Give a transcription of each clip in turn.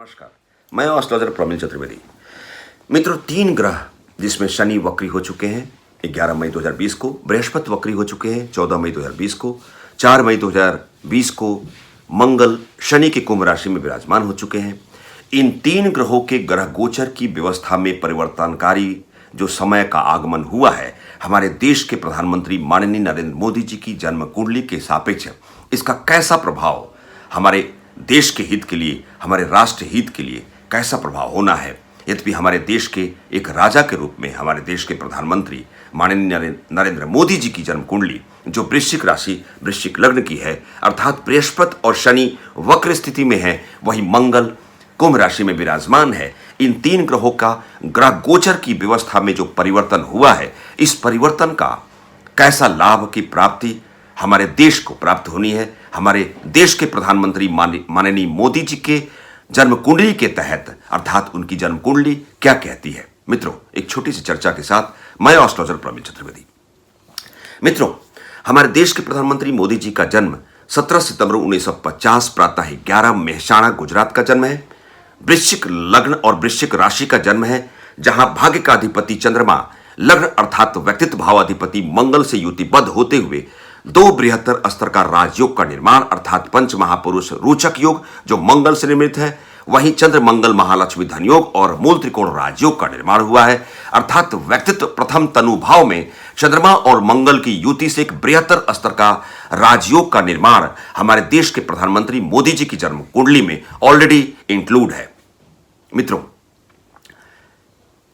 नमस्कार, मैं एस्ट्रोलॉजर प्रमिल चतुर्वेदी। मित्रों, 3 ग्रह जिसमें शनि वक्री हो चुके हैं 11 मई 2020 को, बृहस्पति वक्री हो चुके हैं 14 मई 2020 को, 4 मई 2020 को मंगल शनि के कुंभ राशि में विराजमान हो चुके हैं। इन 3 ग्रहों के ग्रह गोचर की व्यवस्था में परिवर्तनकारी जो समय का आगमन हुआ है, हमारे देश के प्रधानमंत्री माननीय नरेंद्र मोदी जी की जन्म कुंडली के सापेक्ष इसका कैसा प्रभाव हमारे देश के हित के लिए, हमारे राष्ट्र हित के लिए कैसा प्रभाव होना है। यद्यपि हमारे देश के एक राजा के रूप में हमारे देश के प्रधानमंत्री माननीय नरेंद्र मोदी जी की जन्म कुंडली जो वृश्चिक राशि वृश्चिक लग्न की है, अर्थात बृहस्पति और शनि वक्र स्थिति में है, वही मंगल कुंभ राशि में विराजमान है। इन 3 ग्रहों का ग्रह गोचर की व्यवस्था में जो परिवर्तन हुआ है, इस परिवर्तन का कैसा लाभ की प्राप्ति हमारे देश को प्राप्त होनी है, हमारे देश के प्रधानमंत्री माननीय मोदी जी के जन्म कुंडली के तहत, अर्थात उनकी जन्म कुंडली क्या कहती है। मित्रों, एक छोटी सी चर्चा के साथ मैं एस्ट्रोलॉजर प्रमिल चतुर्वेदी। मित्रों, हमारे देश के प्रधानमंत्री मोदी जी का जन्म 17 सितंबर 1950 प्रातः 11 मेहसाणा गुजरात का जन्म है। वृश्चिक लग्न और वृश्चिक राशि का जन्म है, जहां भाग्य का अधिपति चंद्रमा लग्न अर्थात व्यक्तित्व भाव अधिपति मंगल से युतिबद्ध होते हुए 2 बृहत्तर स्तर का राजयोग का निर्माण अर्थात पंच महापुरुष रोचक योग जो मंगल से निर्मित है, वहीं चंद्र मंगल महालक्ष्मी धन योग और मूल त्रिकोण राजयोग का निर्माण हुआ है। अर्थात व्यक्तित्व प्रथम तनु भाव में चंद्रमा और मंगल की युति से एक बृहत्तर स्तर का राजयोग का निर्माण हमारे देश के प्रधानमंत्री मोदी जी की जन्म कुंडली में ऑलरेडी इंक्लूड है। मित्रों,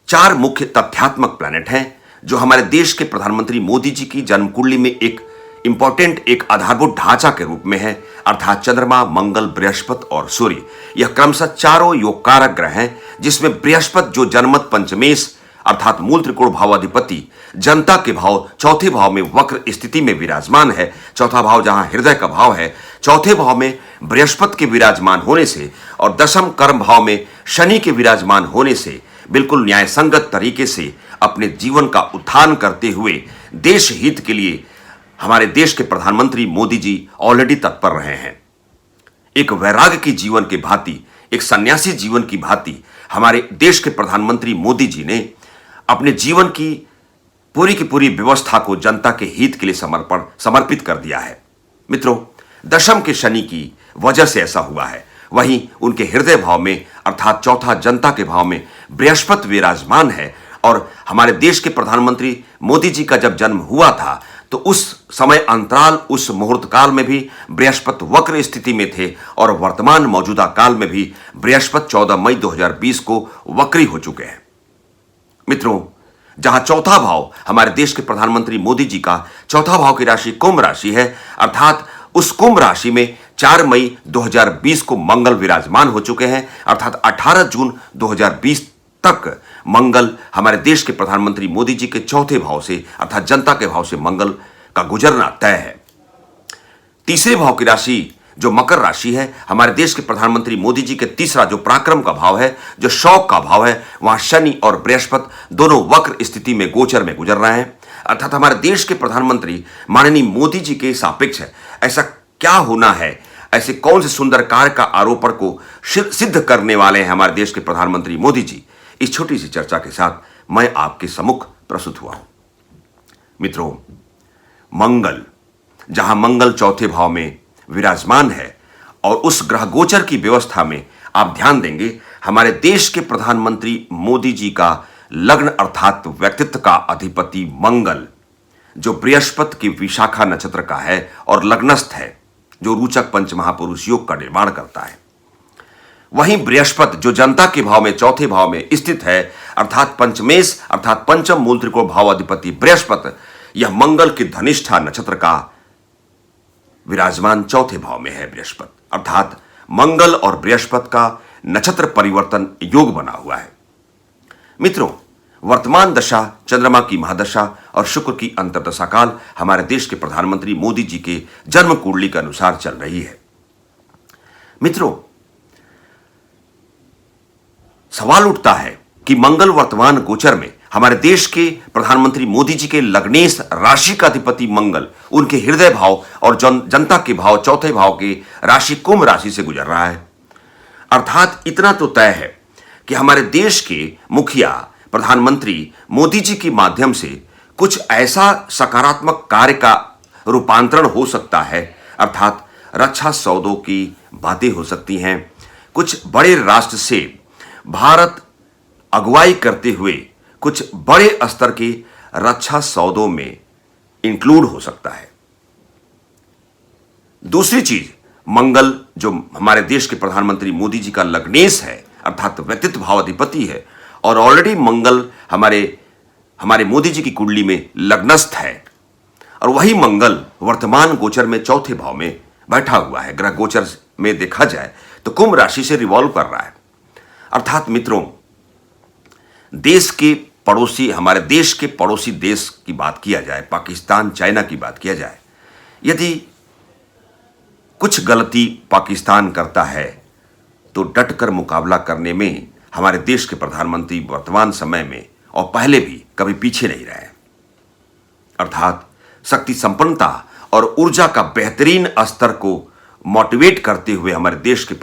4 मुख्य तथ्यात्मक प्लैनेट हैं जो हमारे देश के प्रधानमंत्री मोदी जी की जन्म कुंडली में एक इंपॉर्टेंट एक आधारभूत ढांचा के रूप में है, अर्थात चंद्रमा मंगल बृहस्पति और सूर्य। यह क्रमशः चारों योगकारक ग्रह हैं, जिसमें बृहस्पति जो जनमत पंचमेश अर्थात मूल त्रिकोण भावाधिपति जनता के भाव चौथे भाव में वक्र स्थिति में विराजमान है। चौथा भाव जहां हृदय का भाव है, चौथे भाव में बृहस्पति के विराजमान होने से और दशम कर्म भाव में शनि के विराजमान होने से बिल्कुल न्याय संगत तरीके से अपने जीवन का उत्थान करते हुए देश हित के लिए हमारे देश के प्रधानमंत्री मोदी जी ऑलरेडी तत्पर रहे हैं। एक वैराग्य की जीवन के भांति, एक सन्यासी जीवन की भांति हमारे देश के प्रधानमंत्री मोदी जी ने अपने जीवन की पूरी व्यवस्था को जनता के हित के लिए समर्पित कर दिया है। मित्रों, दशम के शनि की वजह से ऐसा हुआ है। वहीं उनके हृदय भाव में अर्थात चौथा जनता के भाव में बृहस्पति विराजमान है और हमारे देश के प्रधानमंत्री मोदी जी का जब जन्म हुआ था तो उस समय अंतराल, उस मुहूर्त काल में भी बृहस्पति वक्र स्थिति में थे और वर्तमान मौजूदा काल में भी बृहस्पति 14 मई 2020 को वक्री हो चुके हैं। मित्रों, जहां चौथा भाव हमारे देश के प्रधानमंत्री मोदी जी का चौथा भाव की राशि कुंभ राशि है, अर्थात उस कुंभ राशि में 4 मई 2020 को मंगल विराजमान हो चुके हैं, अर्थात 18 जून 2020 तक मंगल हमारे देश के प्रधानमंत्री मोदी जी के चौथे भाव से अर्थात जनता के भाव से मंगल का गुजरना तय है। तीसरे भाव की राशि जो मकर राशि है, हमारे देश के प्रधानमंत्री मोदी जी के तीसरा जो पराक्रम का भाव है, जो शौक का भाव है, वहां शनि और बृहस्पति दोनों वक्र स्थिति में गोचर में गुजर रहे हैं। अर्थात हमारे देश के प्रधानमंत्री माननीय मोदी जी के सापेक्ष ऐसा क्या होना है, ऐसे कौन से सुंदर कार्य का आरोपण को सिद्ध करने वाले हैं हमारे देश के प्रधानमंत्री मोदी जी। इस छोटी सी चर्चा के साथ मैं आपके सम्मुख प्रस्तुत हुआ हूं। मित्रों, मंगल जहां मंगल चौथे भाव में विराजमान है और उस ग्रह गोचर की व्यवस्था में आप ध्यान देंगे, हमारे देश के प्रधानमंत्री मोदी जी का लग्न अर्थात व्यक्तित्व का अधिपति मंगल जो बृहस्पति की विशाखा नक्षत्र का है और लग्नस्थ है, जो रोचक पंच महापुरुष योग का निर्माण करता है। वहीं बृहस्पति जो जनता के भाव में चौथे भाव में स्थित है, अर्थात पंचमेश अर्थात पंचम मूल त्रिकोण भाव अधिपति बृहस्पति, यह मंगल के धनिष्ठा नक्षत्र का विराजमान चौथे भाव में है बृहस्पति, अर्थात मंगल और बृहस्पति का नक्षत्र परिवर्तन योग बना हुआ है। मित्रों, वर्तमान दशा चंद्रमा की महादशा और शुक्र की अंतर्दशा काल हमारे देश के प्रधानमंत्री मोदी जी के जन्म कुंडली के अनुसार चल रही है। मित्रों, सवाल उठता है कि मंगल वर्तमान गोचर में हमारे देश के प्रधानमंत्री मोदी जी के लग्नेश राशि का अधिपति मंगल उनके हृदय भाव और जनता के भाव चौथे भाव के राशि कुंभ राशि से गुजर रहा है। अर्थात इतना तो तय है कि हमारे देश के मुखिया प्रधानमंत्री मोदी जी के माध्यम से कुछ ऐसा सकारात्मक कार्य का रूपांतरण हो सकता है, अर्थात रक्षा सौदों की बातें हो सकती हैं। कुछ बड़े राष्ट्र से भारत अगुवाई करते हुए कुछ बड़े स्तर के रक्षा सौदों में इंक्लूड हो सकता है। दूसरी चीज, मंगल जो हमारे देश के प्रधानमंत्री मोदी जी का लग्नेश है, अर्थात व्यतीत भावाधिपति है, और ऑलरेडी मंगल हमारे मोदी जी की कुंडली में लग्नस्थ है, और वही मंगल वर्तमान गोचर में चौथे भाव में बैठा हुआ है। ग्रह गोचर में देखा जाए तो कुंभ राशि से रिवॉल्व कर रहा है। अर्थात मित्रों, देश के पड़ोसी, हमारे देश के पड़ोसी देश की बात किया जाए, पाकिस्तान चाइना की बात किया जाए, यदि कुछ गलती पाकिस्तान करता है तो डटकर मुकाबला करने में हमारे देश के प्रधानमंत्री वर्तमान समय में और पहले भी कभी पीछे नहीं रहे। अर्थात शक्ति संपन्नता और ऊर्जा का बेहतरीन स्तर को मोटिवेट करते हुए हमारे देश के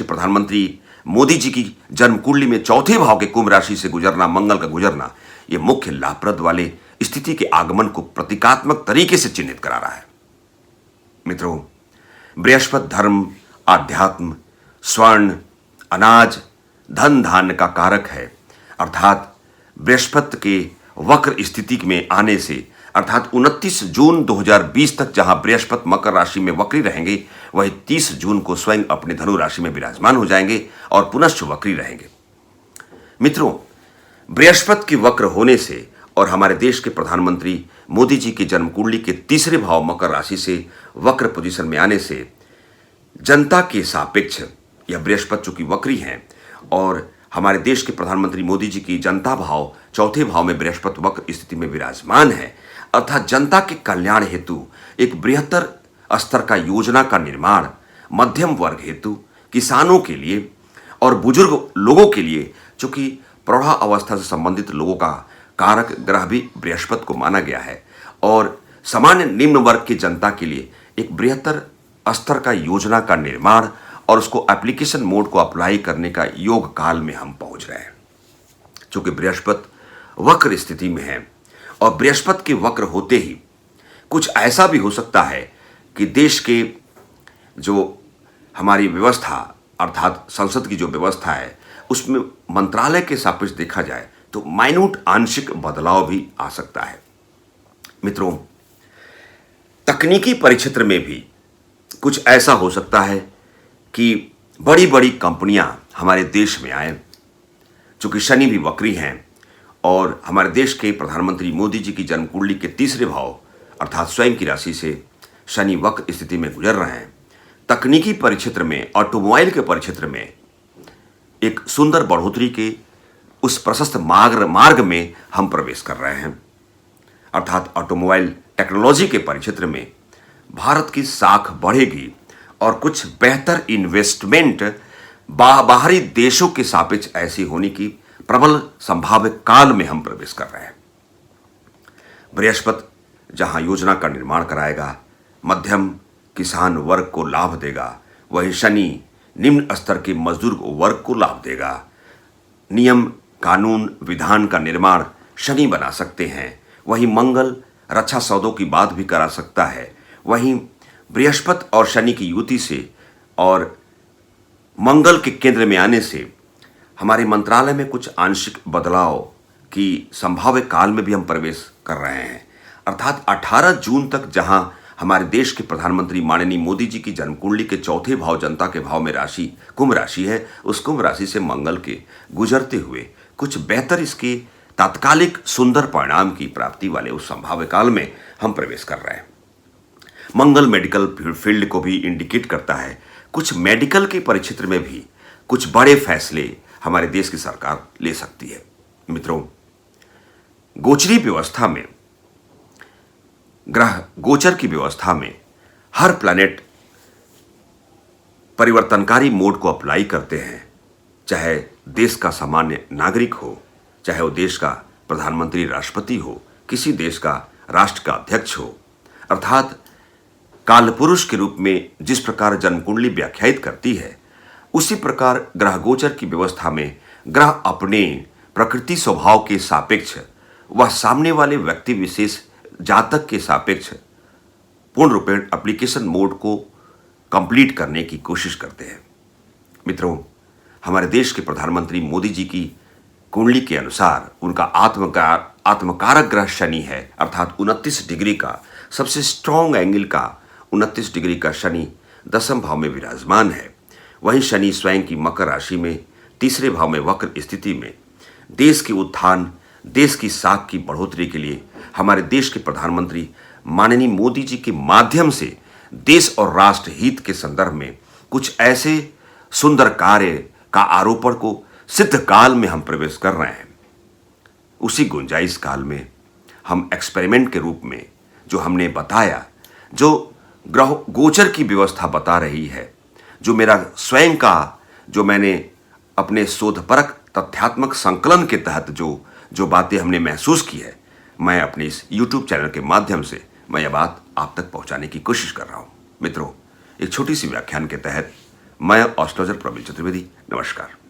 प्रधानमंत्री मोदी जी की जन्म कुंडली में चौथे भाव के कुंभ राशि से गुजरना, मंगल का गुजरना, यह मुख्य लाभप्रद वाले स्थिति के आगमन को प्रतीकात्मक तरीके से चिन्हित करा रहा है। मित्रों, बृहस्पति धर्म, आध्यात्म, स्वर्ण, अनाज, धन धान्य का कारक है। अर्थात बृहस्पति के वक्र स्थिति में आने से, अर्थात 29 जून 2020 तक जहां बृहस्पति मकर राशि में वक्री रहेंगे, वही 30 जून को स्वयं अपने धनु राशि में विराजमान हो जाएंगे और पुनश्च वक्री रहेंगे। मित्रों, बृहस्पति के वक्र होने से और हमारे देश के प्रधानमंत्री मोदी जी की जन्म कुंडली के तीसरे भाव मकर राशि से वक्र पोजीशन में आने से जनता के सापेक्ष यह बृहस्पति चूंकि वक्री हैं और हमारे देश के प्रधानमंत्री मोदी जी की जनता भाव चौथे भाव में बृहस्पति वक्र स्थिति में विराजमान है, अर्थात जनता के कल्याण हेतु एक बृहत्तर स्तर का योजना का निर्माण, मध्यम वर्ग हेतु, किसानों के लिए और बुजुर्ग लोगों के लिए, चूंकि प्रौढ़ा अवस्था से संबंधित लोगों का कारक ग्रह भी बृहस्पति को माना गया है, और सामान्य निम्न वर्ग की जनता के लिए एक बृहत्तर स्तर का योजना का निर्माण और उसको एप्लीकेशन मोड को अप्लाई करने का योग काल में हम पहुंच रहे हैं। चूंकि बृहस्पति वक्र स्थिति में है और बृहस्पति के वक्र होते ही कुछ ऐसा भी हो सकता है कि देश के जो हमारी व्यवस्था, अर्थात संसद की जो व्यवस्था है, उसमें मंत्रालय के सापेक्ष देखा जाए तो माइन्यूट आंशिक बदलाव भी आ सकता है। मित्रों, तकनीकी परिक्षेत्र में भी कुछ ऐसा हो सकता है कि बड़ी बड़ी कंपनियां हमारे देश में आए, चूंकि शनि भी वक्री हैं और हमारे देश के प्रधानमंत्री मोदी जी की जन्म कुंडली के तीसरे भाव अर्थात स्वयं की राशि से शनि वक्र स्थिति में गुजर रहे हैं। तकनीकी परिक्षेत्र में, ऑटोमोबाइल के परिक्षेत्र में एक सुंदर बढ़ोतरी के उस प्रशस्त मार्ग में हम प्रवेश कर रहे हैं। अर्थात ऑटोमोबाइल टेक्नोलॉजी के परिक्षेत्र में भारत की साख बढ़ेगी और कुछ बेहतर इन्वेस्टमेंट बाहरी देशों के सापेक्ष ऐसी होने की प्रबल संभाव्य काल में हम प्रवेश कर रहे हैं। बृहस्पति जहां योजना का निर्माण कराएगा, मध्यम किसान वर्ग को लाभ देगा, वही शनि निम्न स्तर के मजदूर वर्ग को लाभ देगा। नियम, कानून, विधान का निर्माण शनि बना सकते हैं। वही मंगल रक्षा सौदों की बात भी करा सकता है। वहीं बृहस्पति और शनि की युति से और मंगल के केंद्र में आने से हमारे मंत्रालय में कुछ आंशिक बदलाव की संभाव्य काल में भी हम प्रवेश कर रहे हैं। अर्थात 18 जून तक जहां हमारे देश के प्रधानमंत्री माननीय मोदी जी की जन्म कुंडली के चौथे भाव जनता के भाव में राशि कुंभ राशि है, उस कुंभ राशि से मंगल के गुजरते हुए कुछ बेहतर इसके तात्कालिक सुंदर परिणाम की प्राप्ति वाले उस संभाव्य काल में हम प्रवेश कर रहे हैं। मंगल मेडिकल फील्ड को भी इंडिकेट करता है। कुछ मेडिकल के परिक्षेत्र में भी कुछ बड़े फैसले हमारे देश की सरकार ले सकती है। मित्रों, गोचरी व्यवस्था में, ग्रह गोचर की व्यवस्था में हर प्लैनेट परिवर्तनकारी मोड को अप्लाई करते हैं, चाहे देश का सामान्य नागरिक हो, चाहे वो देश का प्रधानमंत्री राष्ट्रपति हो, किसी देश का राष्ट्र का अध्यक्ष हो। अर्थात कालपुरुष के रूप में जिस प्रकार जन्म कुंडली व्याख्यायित करती है, उसी प्रकार ग्रह गोचर की व्यवस्था में ग्रह अपने प्रकृति स्वभाव के सापेक्ष वह सामने वाले व्यक्ति विशेष जातक के सापेक्ष पूर्ण रूपेण एप्लीकेशन मोड को कंप्लीट करने की कोशिश करते हैं। मित्रों, हमारे देश के प्रधानमंत्री मोदी जी की कुंडली के अनुसार उनका आत्मकारक ग्रह शनि है, अर्थात 29 डिग्री का सबसे स्ट्रॉन्ग एंगल का 29 डिग्री का शनि 10वें भाव में विराजमान है। वहीं शनि स्वयं की मकर राशि में 3रे भाव में वक्र स्थिति में देश के उत्थान, देश की साख की बढ़ोतरी के लिए हमारे देश के प्रधानमंत्री माननीय मोदी जी के माध्यम से देश और राष्ट्र हित के संदर्भ में कुछ ऐसे सुंदर कार्य का आरोपण को सिद्ध काल में हम प्रवेश कर रहे हैं। उसी गुंजाइश काल में हम एक्सपेरिमेंट के रूप में जो हमने बताया, जो ग्रह गोचर की व्यवस्था बता रही है, जो मेरा स्वयं का जो मैंने अपने शोधपरक तथ्यात्मक संकलन के तहत जो बातें हमने महसूस की है, मैं अपने इस YouTube चैनल के माध्यम से मैं यह बात आप तक पहुंचाने की कोशिश कर रहा हूं। मित्रों, एक छोटी सी व्याख्यान के तहत मैं एस्ट्रोलॉजर प्रवीण चतुर्वेदी, नमस्कार।